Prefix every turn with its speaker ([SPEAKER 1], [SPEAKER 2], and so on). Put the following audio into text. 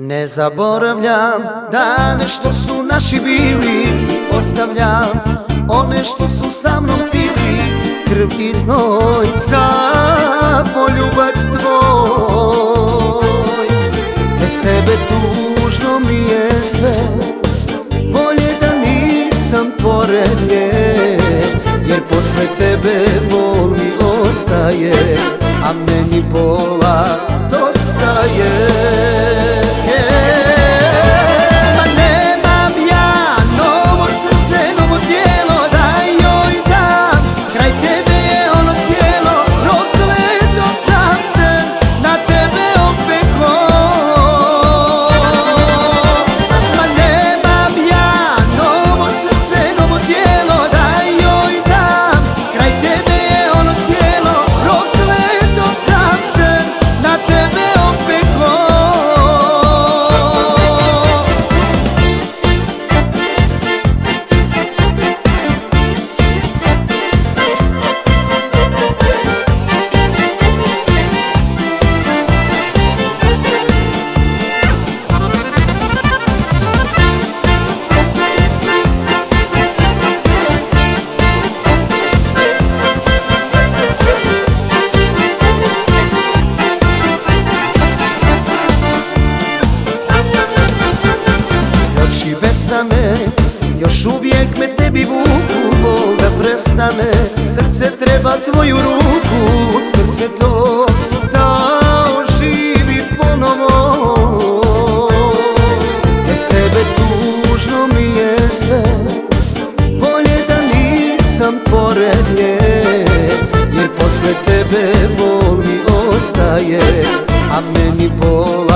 [SPEAKER 1] Ne zaboravljam dane što su naši bili, ostavljam one što su sa mnom pili krv i znoj za poljubac tvoj. Bez tebe tužno mi je sve, bolje da nisam pored nje, jer posle tebe bol mi ostaje, a meni bola dosta je. Oči besane još uvijek me tebi vuku, bol da prestane, srce treba tvoju ruku, srce to da oživi ponovo. Bez tebe tužno mi je sve, bolje da nisam pored nje, jer posle tebe bol mi ostaje, a meni bol